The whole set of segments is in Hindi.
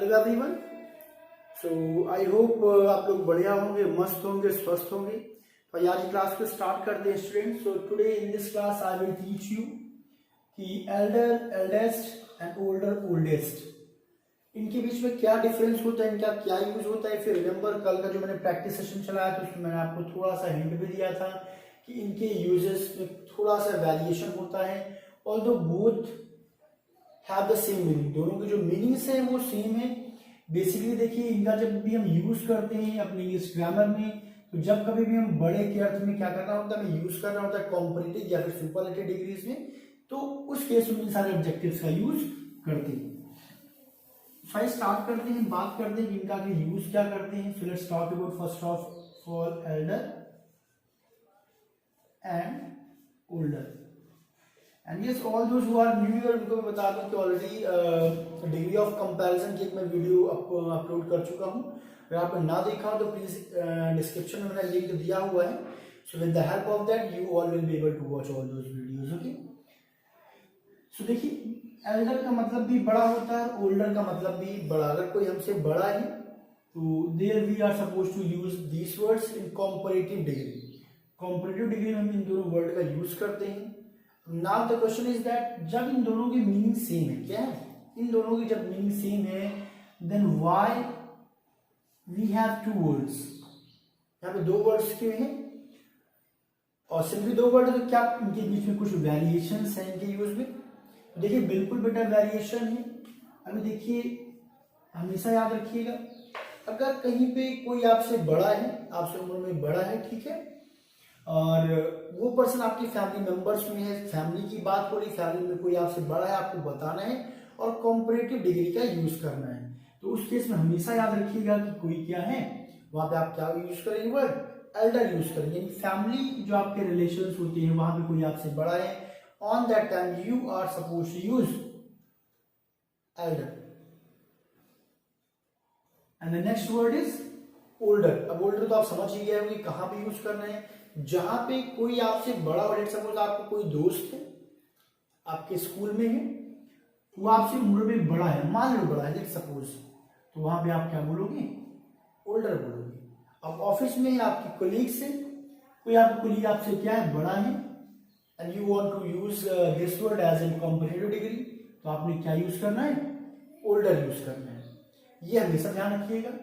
Hello everyone. So I hope आप लोग बढ़िया होंगे, मस्त होंगे, स्वस्थ होंगे। तो आज की क्लास को स्टार्ट करते हैं student. So today in this class I will teach you कि elder, eldest and older, oldest, इनके बीच में क्या डिफरेंस होता है, इनका क्या यूज होता है। फिर रिमेंबर कल का जो मैंने प्रैक्टिस सेशन चलाया था उसमें मैंने आपको थोड़ा सा हिंट भी दिया था कि इनके यूजेस में थोड़ा सा वेरिएशन होता है। Although both have the same meaning, दोनों के जो मीनिंग्स हैं वो सेम है। बेसिकली देखिए, इनका जब भी हम यूज करते हैं अपने इंग्लिश ग्रामर में, तो जब कभी भी हम बड़े के अर्थ में क्या करना होता है, हमें यूज करना होता है कॉम्परेटिव या फिर सुपरलेटिव डिग्रीज में, तो उस केस में सारे ऑब्जेक्टिव्स का यूज करते हैं। सो स्टार्ट करते हैं, बात करते हैं कि इनका यूज क्या करते हैं। So let's talk about first of all elder and older. And yes, all those who are new year, उनको मैं बता दूं कि ऑलरेडी डिग्री ऑफ कंपैरिजन की एक मैं वीडियो अपलोड कर चुका हूं। अगर आपने ना देखा हो तो प्लीज डिस्क्रिप्शन में मैंने लिंक दिया हुआ है। So with the help of that you all will be able to watch all those videos. Okay, so देखिए, एल्डर का मतलब भी बड़ा होता है, ओल्डर का मतलब भी बड़ा। अगर कोई हमसे बड़ा है तो there we are suppose to use these words in comparative degree. Comparative degree में हम इन दोनों वर्ड का यूज करते हैं। Now the question is that जब इन दोनों की मीनिंग सेम है, क्या है, इन दोनों की जब मीनिंग सेम है, then why we have two words. यहाँ पे दो वर्ड्स क्यों हैं, और सिर्फ दो वर्ड है तो क्या इनके बीच में कुछ वेरिएशंस हैं इनके यूज में? देखिए बिल्कुल बेटा वेरिएशन है। अभी देखिए, हमेशा याद रखिएगा, अगर कहीं पे कोई आपसे बड़ा है, आपसे उम्र में बड़ा है, ठीक है, और वो पर्सन आपकी फैमिली मेंबर्स में है, फैमिली की बात हो रही, फैमिली में कोई आपसे बड़ा है, आपको बताना है और कॉम्परेटिव डिग्री का यूज करना है, तो उस केस में हमेशा याद रखिएगा कि कोई क्या है, वहां पे आप क्या यूज करेंगे, वर्ड एल्डर यूज करेंगे। यानी फैमिली जो आपके रिलेशंस होते हैं वहां पे कोई आपसे बड़ा है, on that time you are suppose to use elder. And the next word is older. अब ओल्डर तो आप समझ ही गए होंगे कहां पे यूज करना है, जहां पे कोई आपसे बड़ा हो। सपोज आपको कोई दोस्त है, आपके स्कूल में है, वो आपसे उम्र में बड़ा है, मान लो बड़ा है, लेट सपोज, तो वहां पे आप क्या बोलोगे, ओल्डर बोलोगे। अब ऑफिस में आपकी कोलीग्स है, कोई आपका कोलीग आपसे क्या है, बड़ा है, and you want to use this word as in comparative degree, तो आपने क्या यूज करना है, ओल्डर यूज करना है। ये हमेशा ध्यान रखिएगा।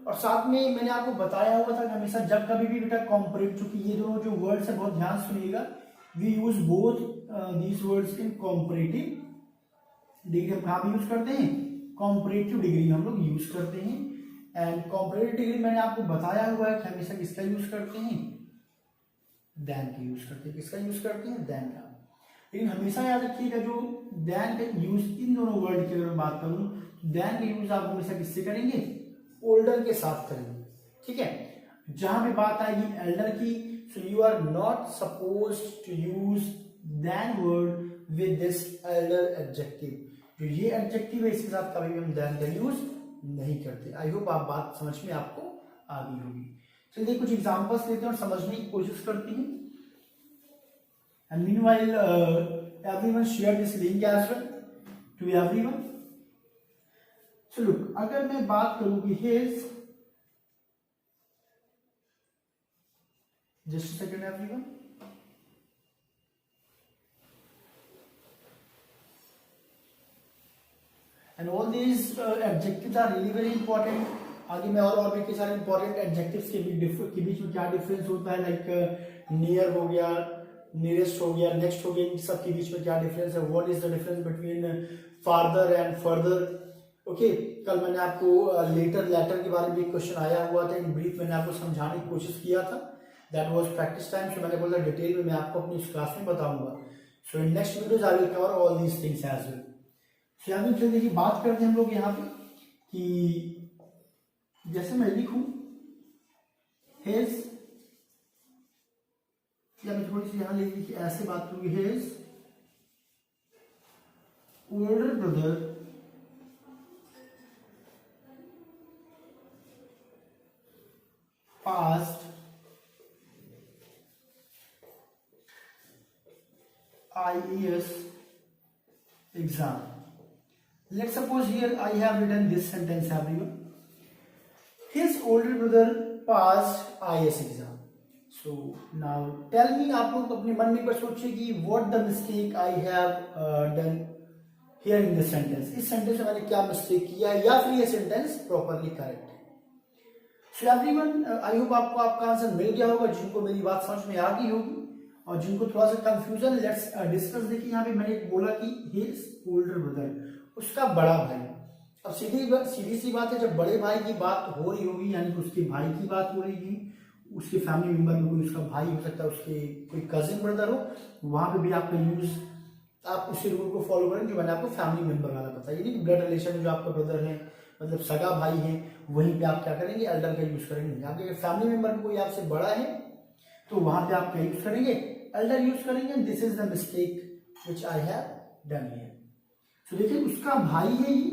और साथ में मैंने आपको बताया हुआ था कि हमेशा जब कभी भी बेटा कॉम्परेटिव, चूंकि ये दोनों जो वर्ड्स है बहुत ध्यान सुनिएगा, we use both these words in comparative degree. हम कहाँ यूज करते हैं, कॉम्परेटिव डिग्री में हम लोग यूज करते हैं। एंड कॉम्परेटिव डिग्री मैंने आपको बताया हुआ है कि हमेशा किसका यूज करते हैं, देन का यूज करते हैं। किसका यूज करते हैं, देन का। लेकिन हमेशा याद रखिएगा, जो देन का यूज इन दोनों वर्ड की अगर मैं बात करूं, देन का यूज आप हमेशा किससे करेंगे, ओल्डर के साथ करेंगे, ठीक है। जहां पे बात आएगी एल्डर की, so you are not suppose to use then word with this elder adjective. जो ये एडजेक्टिव है इसके साथ कभी भी हम देन का यूज नहीं करते। आई होप आप बात समझ में आपको आ गई होगी। चलिए कुछ एग्जांपल्स लेते हैं और समझने की कोशिश करते हैं। And meanwhile everyone share this link as well to everyone. So look, अगर मैं बात करूं कि his, just second everyone, and all these adjectives are really very important. आगे मैं और भी कई सारे इंपॉर्टेंट एडजेक्टिव्स के बीच में क्या डिफरेंस होता है, लाइक नियर हो गया, नियरेस्ट हो गया, नेक्स्ट हो गया, इन सब के बीच में क्या डिफरेंस है, what is the difference between farther and further. Okay, कल मैंने आपको लेटर के बारे में एक क्वेश्चन आया हुआ था, इन ब्रीफ मैंने आपको समझाने की कोशिश किया था। दैट वाज प्रैक्टिस टाइम, सो मैंने बोला डिटेल में मैं आपको अपनी इस क्लास में बताऊंगा। So in next videos I will cover all these things as well. So यहाँ पे देखिए, बात करते हैं हम लोग यहाँ पे कि जैसे मैं लिखूं हिज, या मैं थोड़ी सी यहां लिखी ऐसे बात करूंगी, his older brother passed IAS exam. Let's suppose here I have written this sentence, everyone. His older brother passed IAS exam. So now tell me, आप लोग अपने मन में पर सोचिए कि what the mistake I have done here in this sentence. इस सेंटेंस में मैंने क्या मिस्टेक किया है या फिर ये सेंटेंस प्रॉपरली करेक्ट है. सो एवरीवन, आई होप आपको आपका आंसर मिल गया होगा. जिनको मेरी बात समझ में आ गई होगी और जिनको थोड़ा सा कंफ्यूजन, लेट्स डिस्कस. देखिए यहाँ पे मैंने बोला कि हिज ओल्डर ब्रदर, उसका बड़ा भाई. अब सीधी सी बात है, जब बड़े भाई की बात हो रही होगी यानी कि उसके भाई की बात हो रही है, उसके फैमिली मेंबर में कोई उसका भाई हो सकता है, उसके कोई कजिन ब्रदर हो, वहां पे भी आपका यूज आप उसी रूल को फॉलो करें जो मैंने आपको फैमिली मेंबर वाला बताया. यानी ब्लड रिलेशन में जो आपका ब्रदर है, मतलब सगा भाई है, वहीं पे आप क्या करेंगे, एल्डर का यूज करेंगे. आपके फैमिली मेंबर में कोई आपसे बड़ा है तो वहां पे आप क्या यूज करेंगे, एल्डर यूज करेंगे. This is the mistake which I have done here. So देखिए उसका भाई है ये,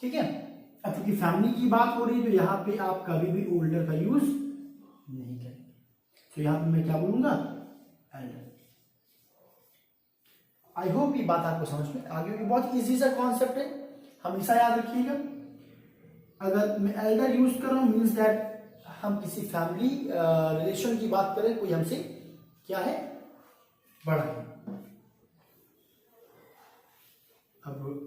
ठीक है. अब क्योंकि फैमिली की बात हो रही है तो यहाँ पे आप कभी भी ओल्डर का यूज नहीं करेंगे. तो यहाँ पे मैं क्या बोलूंगा, एल्डर. आई होप ये बात आपको समझ में आ गई. बहुत इजी सा कॉन्सेप्ट है, हमेशा याद रखिएगा. अगर मैं एल्डर यूज कर रहा हूं मीन्स दैट हम किसी फैमिली रिलेशन की बात करें, कोई हमसे क्या है, बड़ा है. अब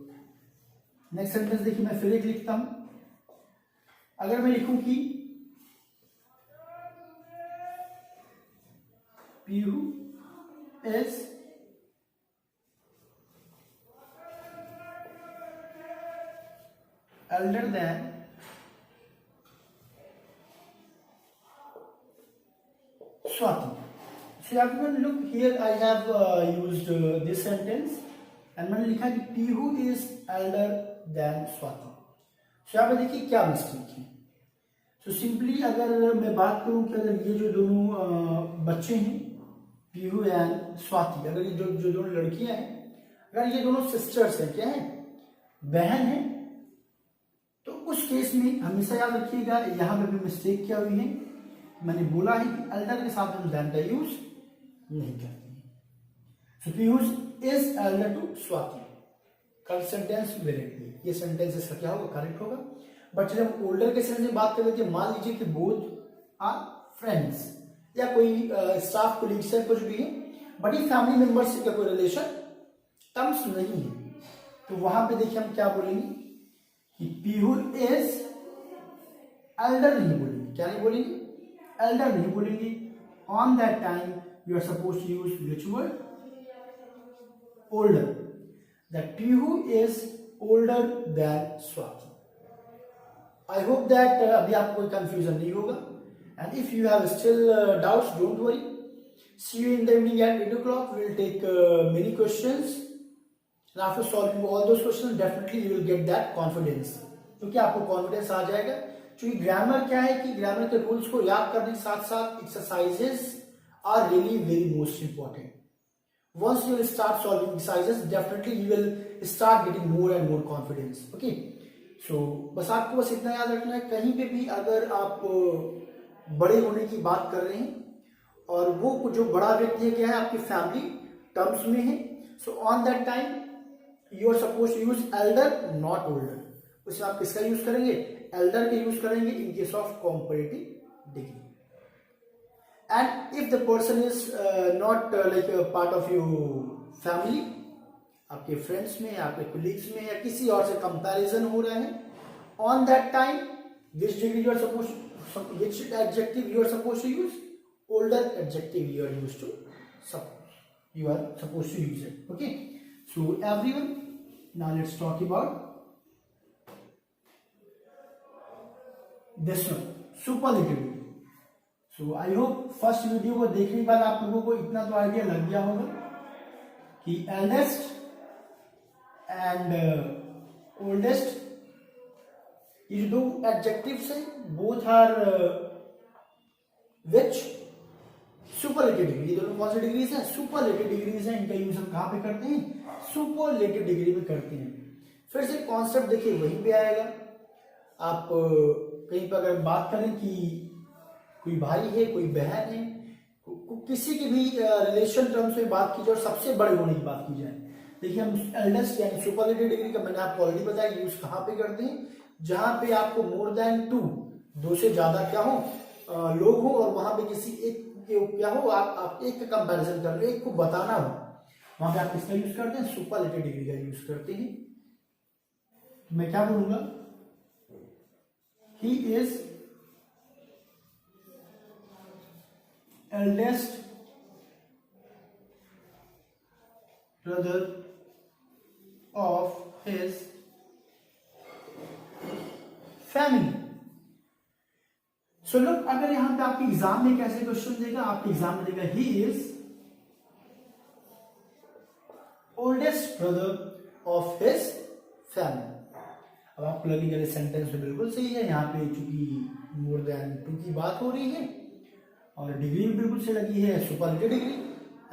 नेक्स्ट सेंटेंस देखिए, मैं फिर एक लिखता हूं. अगर मैं लिखूं कि Pihu is elder than Swati. So everyone look here, I have used this sentence and मैंने लिखा कि Pihu is elder than Swati. So यहाँ पे देखिए क्या मिस्टेक है. So simply अगर मैं बात करूं कि अगर ये जो दोनों बच्चे हैं, पीहू एंड स्वाति, अगर ये जो दोनों लड़कियां हैं, अगर ये दोनों सिस्टर्स हैं, क्या है, बहन है, तो उस केस में हमेशा याद रखिएगा यहां पे भी मिस्टेक क्या हुई है. मैंने बोला है कि एल्डर के साथ हम देन का यूज नहीं करते हैं. So Piyush is elder to Swati. कल सेंटेंस वेरिएबल, ये सेंटेंस इसका क्या होगा, करेक्ट होगा. बट जब ओल्डर के सेंस में बात कर रहे थे, मान लीजिए कि बोथ आर फ्रेंड्स या कोई स्टाफ कोलीग्स है, कुछ भी है, बट ये फैमिली मेंबर्स का कोई रिलेशन टर्म्स नहीं है, तो वहां पे देखिए हम क्या बोलेंगे कि पीहू इज एल्डर नहीं बोलेंगे. क्या नहीं बोलेंगे, एल्डर नहीं बोलेंगे. On that time you are suppose to use which word, older. That Pihu is older than Swati. I hope that अभी आपको कोई कंफ्यूजन नहीं होगा. And if you have still doubts, don't worry. See you in the evening at 8 o'clock. We will take many questions. And after solving all those questions, definitely you will get that confidence. क्योंकि आपको कॉन्फिडेंस आ जाएगा. क्योंकि ग्रामर क्या है कि ग्रामर के रूल्स को याद करने के साथ साथ exercises are really very most important. Once you will start solving exercises, definitely you will start getting more and more confidence. Okay, so बस आपको बस इतना याद रखना है, कहीं पे भी अगर आप बड़े होने की बात कर रहे हैं और वो जो बड़ा व्यक्ति है क्या है, आपकी फैमिली टर्म्स में है, so on that time you are suppose to use elder not older. उसमें आप किसका यूज करेंगे, एल्डर का यूज करेंगे in case of comparative degree. And if the person is not like part of your family, आपके फ्रेंड्स में, आपके कोलीग्स में या किसी और से कंपैरिजन हो रहा है, on that time which degree you are suppose, which adjective you are supposed to use, older adjective you are used to you are supposed to use it. Okay, so everyone, now let's talk about this one, superlative. So I hope first video को देखने के बाद आप लोगों को इतना तो आइडिया लग गया होगा कि eldest and oldest, ये दो एडजेक्टिव्स हैं, both are which superlative degree. ये दोनों कौन सी डिग्रीज हैं, सुपरलेटिव डिग्रीज हैं. इनका यूज हम कहां पे करते हैं, सुपरलेटिव डिग्री में करते हैं. फिर से कॉन्सेप्ट देखिए वहीं पे आएगा. आप कहीं पर अगर बात करें कि कोई भाई है, कोई बहन है, किसी की भी रिलेशन टर्म्स में बात की जाए और सबसे बड़े होने की बात की जाए, देखिए हम एल्डेस्ट यानी सुपरलेटिव डिग्री का मैंने आपको ऑलरेडी बताया यूज कहाँ पे करते हैं, जहां पे आपको मोर देन टू, दो से ज्यादा क्या हो लोग हो और वहां पे किसी एक क्या हो, आप एक का कंपैरिजन कर रहे हो, एक को बताना हो, वहां पे आप किसका यूज करते हैं, सुपरलेटिव डिग्री का यूज करते हैं। तो मैं क्या बोलूंगा, ही is eldest brother of his family। सो लोग अगर यहां पे आपके एग्जाम में कैसे क्वेश्चन देगा, आपके एग्जाम में देगा he is oldest brother of his family. अब आपको लगेगा ये सेंटेंस तो बिल्कुल सही है, यहाँ पे चूंकि मोर देन टू की बात हो रही है और डिग्री भी बिल्कुल से लगी है superlative degree,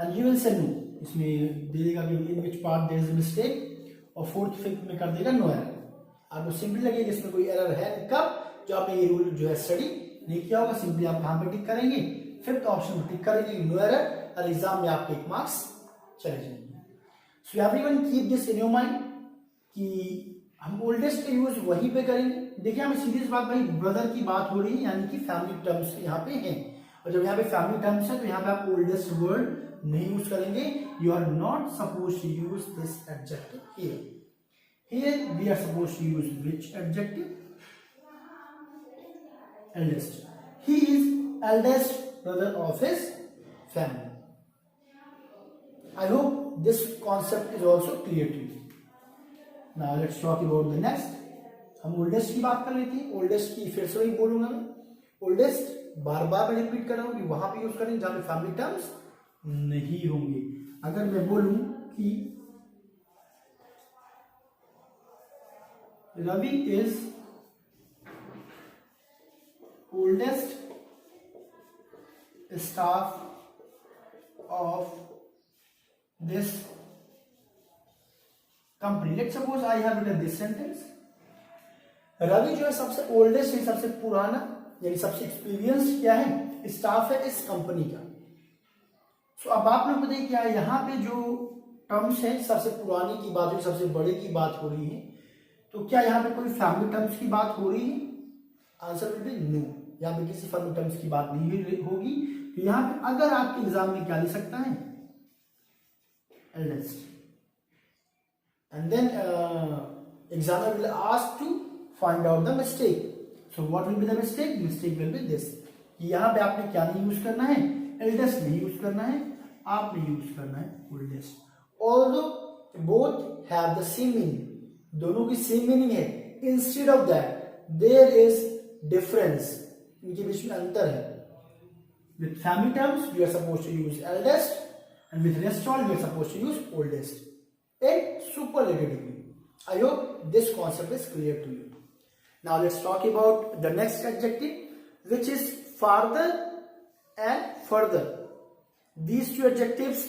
and you will say no, इसमें दे देगा कि in which part there is mistake, और फोर्थ फिफ्थ में कर देगा नो एरर। आपको सिंपली लगेगा इसमें कोई एरर है कब, जो आपने ये रूल जो है स्टडी नहीं किया होगा, सिंपली आप कहां पे टिक करेंगे, फिफ्थ ऑप्शन पे टिक करेंगे नो एरर, और एग्जाम में आपके 1 मार्क्स चले जाएंगे। So everyone keep this in your mind कि हम ओल्डेस्ट का यूज वहीं पे करेंगे। देखिए हमें सीरियस बात, भाई ब्रदर की बात हो रही है यानी कि फैमिली टर्म्स यहाँ पे हैं, और जब यहाँ पे फैमिली टर्म्स है तो यहाँ पे आप ओल्डेस्ट वर्ड नहीं यूज करेंगे। You are not suppose to use this adjective here. Here we are suppose to use which adjective, eldest. He is eldest brother of his family. I hope this concept is also clear to you. Now let's talk about the next. हम ओल्डेस्ट की बात कर लेते हैं। ओल्डेस्ट की फिर से वही बोलूंगा मैं, ओल्डेस्ट बार बार मैं रिपीट कर रहा हूं कि वहां पे यूज करेंगे जहां पे फैमिली टर्म्स नहीं होंगे। अगर मैं बोलूं कि Ravi is oldest staff of this company, let's suppose I have written this sentence. Ravi जो है सबसे ओल्डेस्ट है, सबसे पुराना यानी सबसे एक्सपीरियंस क्या है, स्टाफ है इस कंपनी का। सो अब आप लोग बताइए क्या यहाँ पे जो टर्म्स है सबसे पुरानी की बात हो रही, सबसे बड़े की बात हो रही है, तो क्या यहाँ पे कोई फैमिली टर्म्स की बात हो रही है? आंसर विल बी नो, यहाँ पे किसी फैमिली टर्म्स की बात नहीं होगी। तो यहाँ पे अगर आपके एग्जाम में क्या ले सकता है, eldest, and then examiner will ask to find out the mistake. So what will be the mistake? Mistake will be this, यहाँ पे आपने क्या नहीं यूज करना है, एल्डेस्ट नहीं यूज करना है, आपने यूज करना है oldest. Although both have the same meaning, दोनों की सेम मीनिंग है, instead of that there is difference, इनके बीच में अंतर है। With family terms we are suppose to use eldest, and with rest all we are suppose to use oldest in superlative degree. I hope this concept is clear to you. Now let's talk about the next adjective, which is farther and further. These two adjectives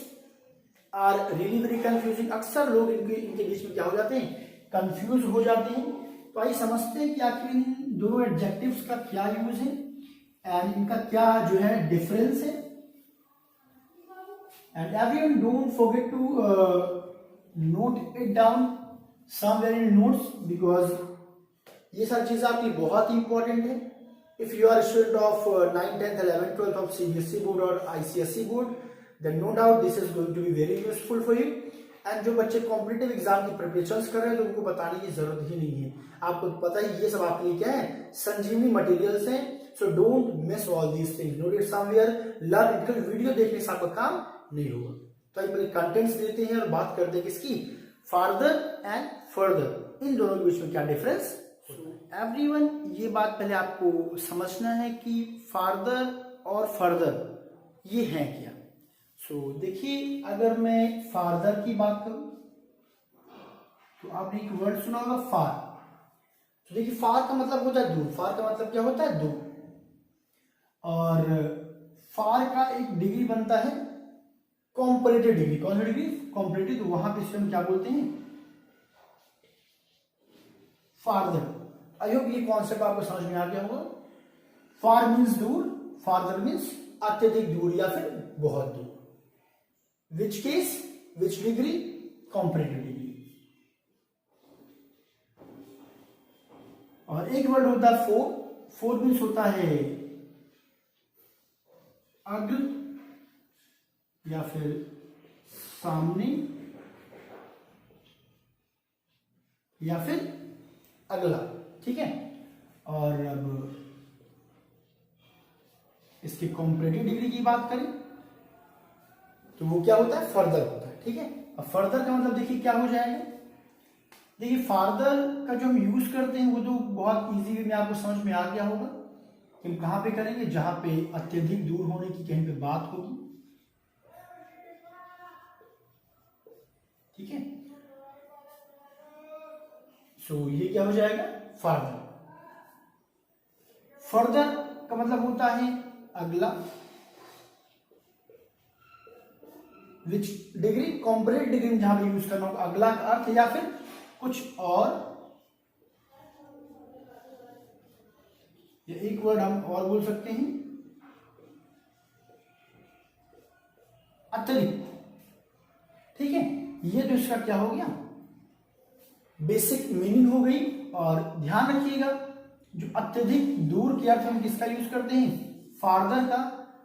are really very confusing. अक्सर लोग इनके बीच में क्या हो जाते हैं, कंफ्यूज हो जाते हैं। तो आइए समझते हैं कि आखिर इन दोनों एडजेक्टिव्स का क्या यूज है एंड इनका क्या जो है डिफरेंस है। And everyone don't forget to note it down somewhere in notes, because ये सारी चीजें आपकी बहुत ही इंपॉर्टेंट है। If you are student of 9th 10th 11th 12th of CBSE board और ICSE board, then no doubt this is going to be very useful for you. And जो बच्चे कॉम्पिटिटिव एग्जाम की प्रिपरेशंस कर रहे हैं तो उनको बताने की जरूरत ही नहीं है, आपको पता ही ये सब आपके लिए क्या है, संजीवनी मटेरियल्स हैं। So don't miss all these things, note it somewhere, learn it. Video देखने से आपका काम नहीं होगा। तो आइए पहले कंटेंट्स देते हैं और बात करते हैं किसकी, फार्दर एंड फर्दर, इन दोनों के बीच में क्या डिफरेंस। एवरीवन ये बात पहले आपको समझना है कि फार्दर और फर्दर ये हैं क्या। सो देखिए अगर मैं फार्दर की बात करूं तो आपने एक वर्ड सुना होगा फार। तो देखिए फार का मतलब होता है दूर, फार का मतलब क्या होता है, दूर। और फार का एक डिग्री बनता है कॉम्परेटिव डिग्री। कौन सी डिग्री, कॉम्परेटिव। तो वहां पे हम क्या बोलते हैं, फार्दर। आई होप ये कॉन्सेप्ट आपको समझ में आ गया होगा। फार मीन्स दूर, फार्दर मीन्स अत्यधिक दूर या फिर बहुत दूर। Which case, which degree, comparative degree. और एक वर्ड होता है फोर मीन्स होता है अग्र या फिर सामने या फिर अगला, ठीक है। और अब इसकी कॉम्परेटिव डिग्री की बात करें तो वो क्या होता है, फर्दर होता है, ठीक है। अब फर्दर का मतलब देखिए क्या हो जाएगा। देखिए फार्दर का जो हम यूज करते हैं वो तो बहुत इजी वे में आपको समझ में आ गया होगा कि हम कहां पे करेंगे, जहां पे अत्यधिक दूर होने की कहीं पे बात होगी, ठीक है। सो ये क्या हो जाएगा, फार्दर। फर्दर का मतलब होता है अगला, विच डिग्री, कॉम्परेट डिग्री में जहां पे यूज करना होगा अगला का अर्थ या फिर कुछ और, या एक वर्ड हम और बोल सकते हैं अतिरिक्त, ठीक है। ये तो इसका क्या हो गया, बेसिक मीनिंग हो गई। और ध्यान रखिएगा जो अत्यधिक दूर के अर्थ हम किसका यूज करते हैं, फार्दर का,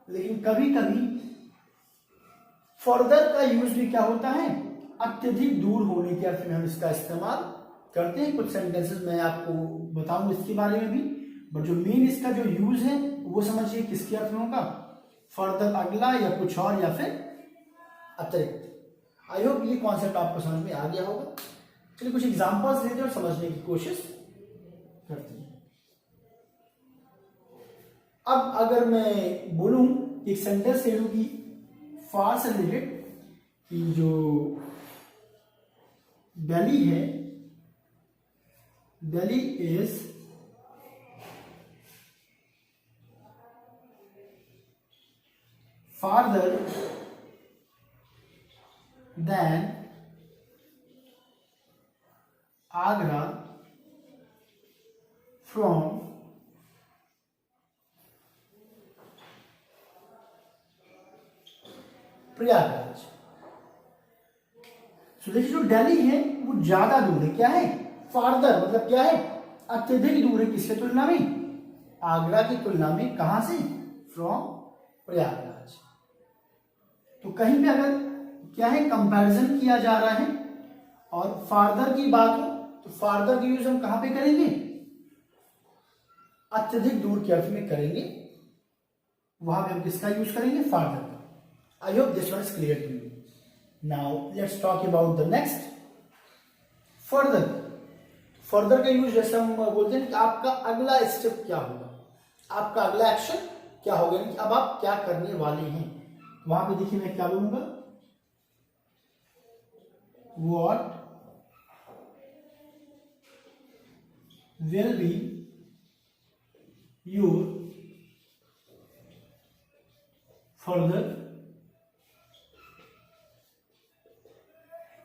लेकिन कभी कभी फर्दर का यूज भी क्या होता है, अत्यधिक दूर होने के अर्थ में हम इसका इस्तेमाल करते हैं। कुछ सेंटेंसेस मैं आपको बताऊंगा इसके बारे में भी, बट जो मेन इसका जो यूज है वो समझिए किसके अर्थ में होगा, फर्दर अगला या कुछ और या फिर अतिरिक्त। आई होप ये कॉन्सेप्ट आपको समझ में आ गया होगा। चलिए कुछ एग्जांपल्स लेते हैं और समझने की कोशिश करते हैं। अब अगर मैं बोलूं एक सेंटेंस ले लूं कि फार से रिलेटेड कि जो दिल्ली है, Delhi is farther than Agra from Prayagraj. तो देखिए जो दिल्ली है वो ज्यादा दूर है, क्या है, फार्दर मतलब क्या है, अत्यधिक दूर है, किसके तुलना में, आगरा की तुलना में, कहां से, फ्रॉम प्रयागराज। तो कहीं पे अगर क्या है, कंपैरिजन किया जा रहा है और फार्दर की बात हो तो फार्दर की यूज हम कहां पे करेंगे, अत्यधिक दूर के अर्थ में करेंगे, वहां पे हम किसका यूज करेंगे, फार्दर का। I hope this one is clear to you. Now let's talk about the next, further. Further का यूज जैसे हम बोलते हैं कि आपका अगला स्टेप क्या होगा, आपका अगला एक्शन क्या होगा, कि अब आप क्या करने वाले हैं। वहां पे देखिए मैं क्या बोलूंगा, what will be your further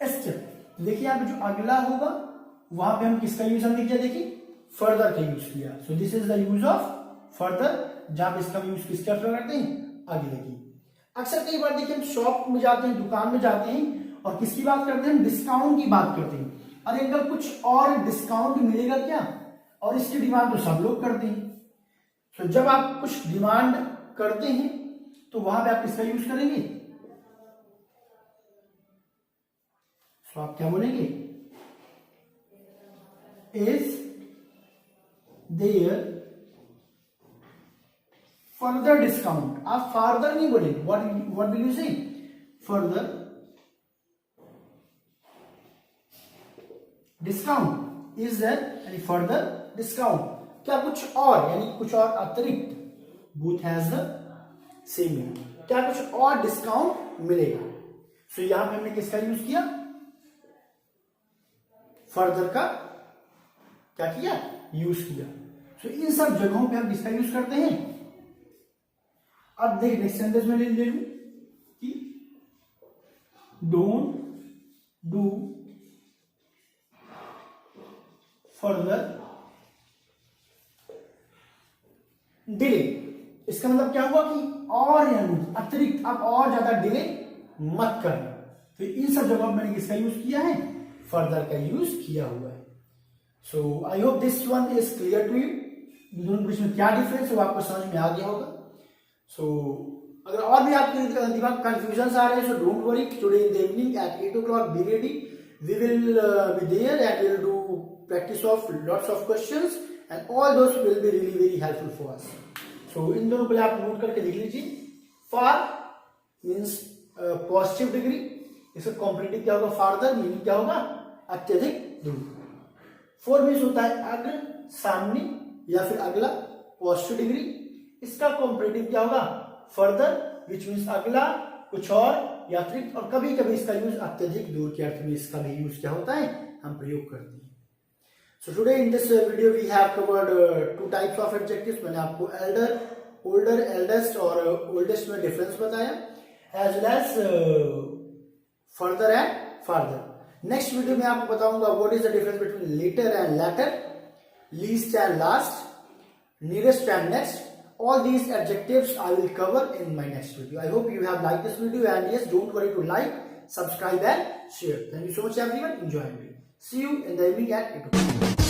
step. देखिए यहाँ पे जो अगला होगा वहां पे हम किसका यूज हमने किया, देखिए फर्दर का यूज किया। So this is the use of further, जहां पे इसका यूज किसके अर्थ में करते हैं, अगले की। अक्सर कई बार देखिए हम शॉप में जाते हैं, दुकान में जाते हैं और किसकी बात करते हैं, हम डिस्काउंट की बात करते हैं। अरे अंकल कुछ और डिस्काउंट मिलेगा क्या, और इसकी डिमांड तो सब लोग करते हैं। तो जब आप कुछ डिमांड करते हैं तो वहां पे आप किसका यूज करेंगे, तो आप क्या बोलेंगे, इज देयर फर्दर डिस्काउंट। आप फार्दर नहीं बोलेंगे, व्हाट विल यू से, फर्दर डिस्काउंट, इज देयर यानी फर्दर डिस्काउंट, क्या कुछ और यानी कुछ और अतिरिक्त, both has the same meaning, क्या कुछ और डिस्काउंट मिलेगा। सो यहां पे हमने किसका यूज किया, फर्दर का क्या किया, यूज किया। सो इन सब जगहों पे हम किसका यूज करते हैं। अब देख नेक्स्ट सेंटेंस में ले लूं कि डोंट डू फर्दर डिले। इसका मतलब क्या हुआ कि और यानी अतिरिक्त, आप और ज्यादा डिले मत करना। फिर इन सब जगहों मैंने किसका यूज किया है, फर्दर का यूज किया हुआ है। So I hope this one is clear to you. इन दोनों के बीच में क्या डिफरेंस है वो आपको समझ में आ गया होगा। सो अगर और भी आपके दिमाग कंफ्यूजन आ रहे हैं, so don't worry, today in the evening at 8 o'clock be ready, we will be there and will do practice of lots of questions and all those will be really very helpful for us. So इन दोनों को आप नोट करके लिख लीजिए। फार मीन्स पॉजिटिव डिग्री, इसका कॉम्पिटिटिव क्या होगा, फार्दर, मीनिंग क्या होगा, अत्यधिक दूर। फोर मीन्स होता है अग्र, सामने या फिर अगला, पॉजिटिव डिग्री, इसका कॉम्पिटिटिव क्या होगा, फर्दर, विच मीन्स अगला, कुछ और या अतिरिक्त, और कभी कभी इसका यूज अत्यधिक दूर के अर्थ में इसका भी यूज क्या होता है, हम प्रयोग करते हैं। So today in this video we have covered two types of adjectives. मैंने आपको एल्डर, ओल्डर, एल्डेस्ट और ओल्डेस्ट में डिफरेंस बताया, as well as further and farther. Next video में आपको बताऊंगा what is the difference between later and latter, least and last, nearest and next. All these adjectives I will cover in my next video. I hope you have liked this video, and yes, don't worry to like, subscribe and share. Thank you so much everyone. Enjoy me. See you in the evening at 8 o'clock.